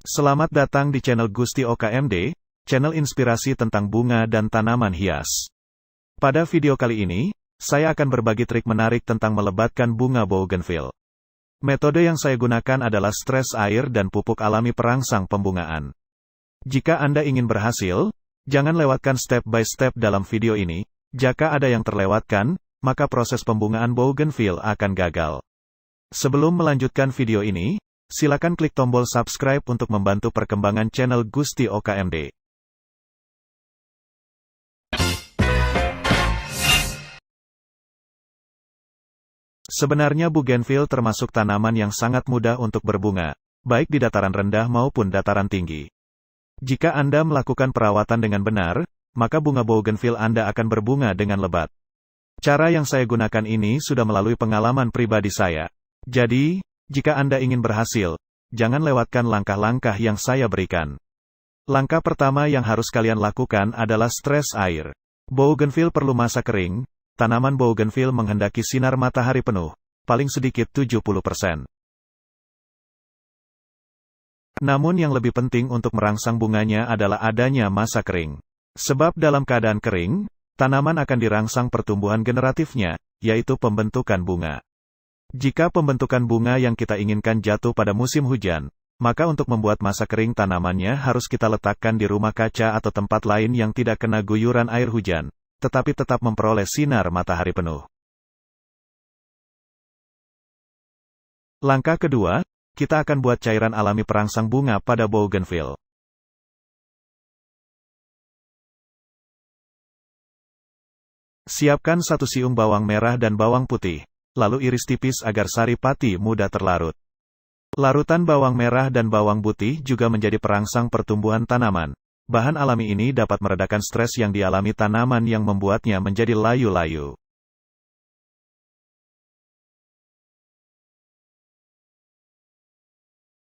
Selamat datang di channel Gusti OKMD, channel inspirasi tentang bunga dan tanaman hias. Pada video kali ini, saya akan berbagi trik menarik tentang melebatkan bunga bougainville. Metode yang saya gunakan adalah stres air dan pupuk alami perangsang pembungaan. Jika Anda ingin berhasil, jangan lewatkan step by step dalam video ini. Jika ada yang terlewatkan, maka proses pembungaan bougainville akan gagal. Sebelum melanjutkan video ini, silakan klik tombol subscribe untuk membantu perkembangan channel Gusti OKMD. Sebenarnya bougainville termasuk tanaman yang sangat mudah untuk berbunga, baik di dataran rendah maupun dataran tinggi. Jika Anda melakukan perawatan dengan benar, maka bunga bougainville Anda akan berbunga dengan lebat. Cara yang saya gunakan ini sudah melalui pengalaman pribadi saya. Jadi, jika Anda ingin berhasil, jangan lewatkan langkah-langkah yang saya berikan. Langkah pertama yang harus kalian lakukan adalah stres air. Bougainville perlu masa kering. Tanaman bougainville menghendaki sinar matahari penuh, paling sedikit 70%. Namun yang lebih penting untuk merangsang bunganya adalah adanya masa kering. Sebab dalam keadaan kering, tanaman akan dirangsang pertumbuhan generatifnya, yaitu pembentukan bunga. Jika pembentukan bunga yang kita inginkan jatuh pada musim hujan, maka untuk membuat masa kering tanamannya harus kita letakkan di rumah kaca atau tempat lain yang tidak kena guyuran air hujan, tetapi tetap memperoleh sinar matahari penuh. Langkah kedua, kita akan buat cairan alami perangsang bunga pada bougainville. Siapkan 1 siung bawang merah dan bawang putih. Lalu iris tipis agar sari pati mudah terlarut. Larutan bawang merah dan bawang putih juga menjadi perangsang pertumbuhan tanaman. Bahan alami ini dapat meredakan stres yang dialami tanaman yang membuatnya menjadi layu-layu.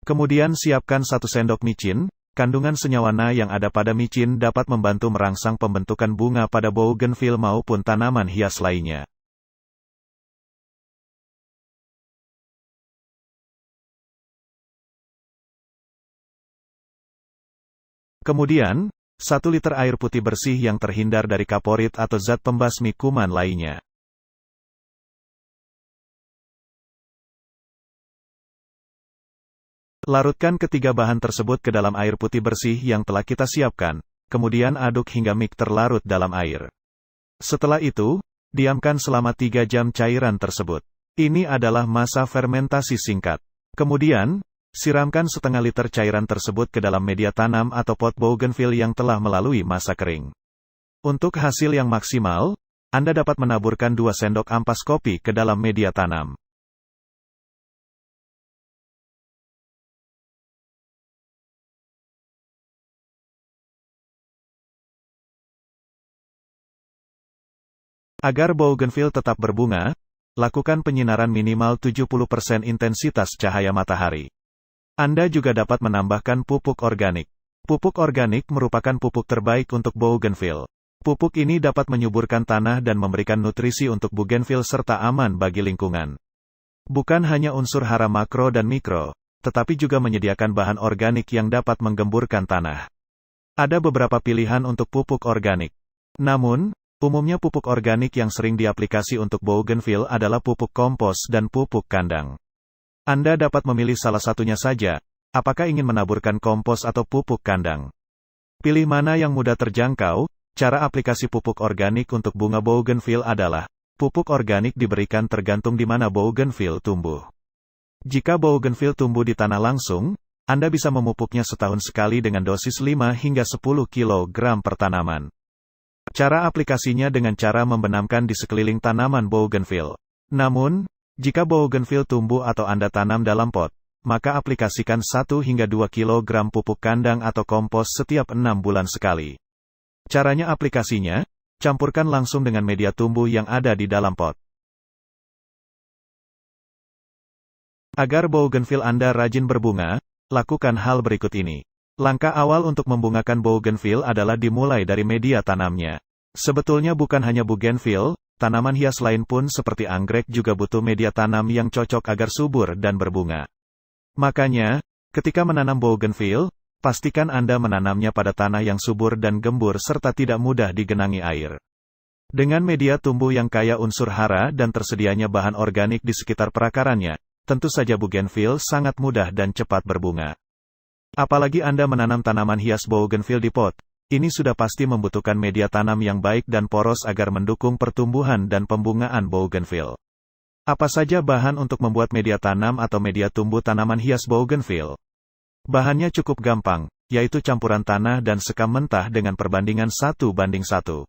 Kemudian siapkan 1 sendok micin. Kandungan senyawa Na yang ada pada micin dapat membantu merangsang pembentukan bunga pada bougainville maupun tanaman hias lainnya. Kemudian, 1 liter air putih bersih yang terhindar dari kaporit atau zat pembasmi kuman lainnya. Larutkan ketiga bahan tersebut ke dalam air putih bersih yang telah kita siapkan, kemudian aduk hingga mix terlarut dalam air. Setelah itu, diamkan selama 3 jam cairan tersebut. Ini adalah masa fermentasi singkat. Kemudian, siramkan setengah liter cairan tersebut ke dalam media tanam atau pot bougainville yang telah melalui masa kering. Untuk hasil yang maksimal, Anda dapat menaburkan 2 sendok ampas kopi ke dalam media tanam. Agar bougainville tetap berbunga, lakukan penyinaran minimal 70% intensitas cahaya matahari. Anda juga dapat menambahkan pupuk organik. Pupuk organik merupakan pupuk terbaik untuk bougainville. Pupuk ini dapat menyuburkan tanah dan memberikan nutrisi untuk bougainville serta aman bagi lingkungan. Bukan hanya unsur hara makro dan mikro, tetapi juga menyediakan bahan organik yang dapat menggemburkan tanah. Ada beberapa pilihan untuk pupuk organik. Namun, umumnya pupuk organik yang sering diaplikasi untuk bougainville adalah pupuk kompos dan pupuk kandang. Anda dapat memilih salah satunya saja, apakah ingin menaburkan kompos atau pupuk kandang. Pilih mana yang mudah terjangkau. Cara aplikasi pupuk organik untuk bunga bougainville adalah, pupuk organik diberikan tergantung di mana bougainville tumbuh. Jika bougainville tumbuh di tanah langsung, Anda bisa memupuknya setahun sekali dengan dosis 5 hingga 10 kg per tanaman. Cara aplikasinya dengan cara membenamkan di sekeliling tanaman bougainville. Namun, jika bougainville tumbuh atau Anda tanam dalam pot, maka aplikasikan 1 hingga 2 kg pupuk kandang atau kompos setiap 6 bulan sekali. Caranya aplikasinya, campurkan langsung dengan media tumbuh yang ada di dalam pot. Agar bougainville Anda rajin berbunga, lakukan hal berikut ini. Langkah awal untuk membungakan bougainville adalah dimulai dari media tanamnya. Sebetulnya bukan hanya bougainville, tanaman hias lain pun seperti anggrek juga butuh media tanam yang cocok agar subur dan berbunga. Makanya, Ketika menanam bougainville, pastikan Anda menanamnya pada tanah yang subur dan gembur serta tidak mudah digenangi air. Dengan media tumbuh yang kaya unsur hara dan tersedianya bahan organik di sekitar perakarannya, tentu saja bougainville sangat mudah dan cepat berbunga. Apalagi Anda menanam tanaman hias bougainville di pot, ini sudah pasti membutuhkan media tanam yang baik dan poros agar mendukung pertumbuhan dan pembungaan bougainville. Apa saja bahan untuk membuat media tanam atau media tumbuh tanaman hias bougainville? Bahannya cukup gampang, yaitu campuran tanah dan sekam mentah dengan perbandingan 1:1.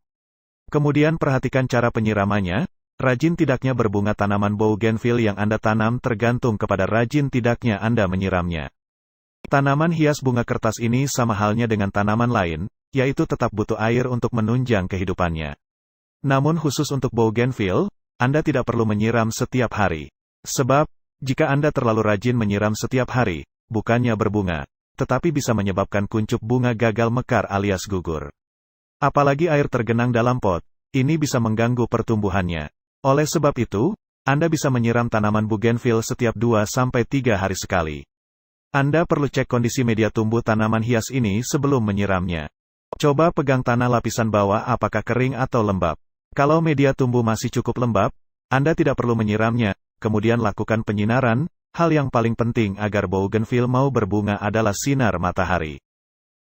Kemudian perhatikan cara penyiramannya. Rajin tidaknya berbunga tanaman bougainville yang Anda tanam tergantung kepada rajin tidaknya Anda menyiramnya. Tanaman hias bunga kertas ini sama halnya dengan tanaman lain, yaitu tetap butuh air untuk menunjang kehidupannya. Namun khusus untuk bougainville, Anda tidak perlu menyiram setiap hari. Sebab, jika Anda terlalu rajin menyiram setiap hari, bukannya berbunga, tetapi bisa menyebabkan kuncup bunga gagal mekar alias gugur. Apalagi air tergenang dalam pot, ini bisa mengganggu pertumbuhannya. Oleh sebab itu, Anda bisa menyiram tanaman bougainville setiap 2-3 hari sekali. Anda perlu cek kondisi media tumbuh tanaman hias ini sebelum menyiramnya. Coba pegang tanah lapisan bawah apakah kering atau lembab. Kalau media tumbuh masih cukup lembab, Anda tidak perlu menyiramnya, kemudian lakukan penyinaran. Hal yang paling penting agar bougainville mau berbunga adalah sinar matahari.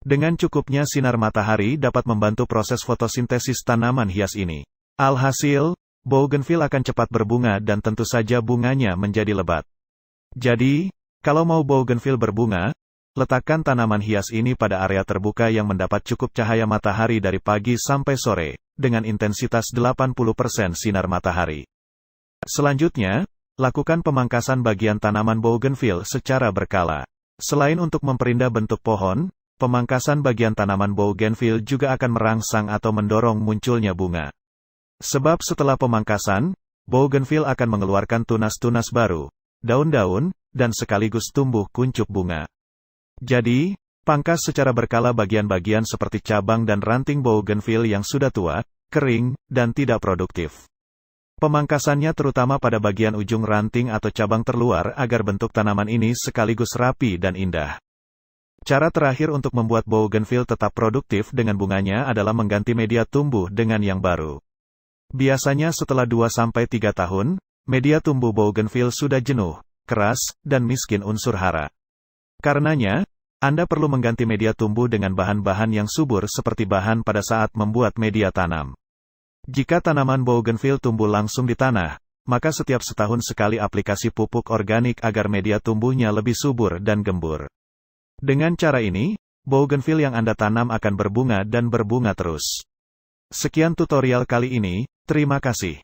Dengan cukupnya sinar matahari dapat membantu proses fotosintesis tanaman hias ini. Alhasil, bougainville akan cepat berbunga dan tentu saja bunganya menjadi lebat. Jadi, kalau mau bougainville berbunga, letakkan tanaman hias ini pada area terbuka yang mendapat cukup cahaya matahari dari pagi sampai sore, dengan intensitas 80% sinar matahari. Selanjutnya, lakukan pemangkasan bagian tanaman bougainville secara berkala. Selain untuk memperindah bentuk pohon, pemangkasan bagian tanaman bougainville juga akan merangsang atau mendorong munculnya bunga. Sebab setelah pemangkasan, bougainville akan mengeluarkan tunas-tunas baru, daun-daun, dan sekaligus tumbuh kuncup bunga. Jadi, pangkas secara berkala bagian-bagian seperti cabang dan ranting bougainville yang sudah tua, kering, dan tidak produktif. Pemangkasannya terutama pada bagian ujung ranting atau cabang terluar agar bentuk tanaman ini sekaligus rapi dan indah. Cara terakhir untuk membuat bougainville tetap produktif dengan bunganya adalah mengganti media tumbuh dengan yang baru. Biasanya setelah 2-3 tahun, media tumbuh bougainville sudah jenuh, keras, dan miskin unsur hara. Karenanya, Anda perlu mengganti media tumbuh dengan bahan-bahan yang subur seperti bahan pada saat membuat media tanam. Jika tanaman bougainville tumbuh langsung di tanah, maka setiap setahun sekali aplikasi pupuk organik agar media tumbuhnya lebih subur dan gembur. Dengan cara ini, bougainville yang Anda tanam akan berbunga dan berbunga terus. Sekian tutorial kali ini, terima kasih.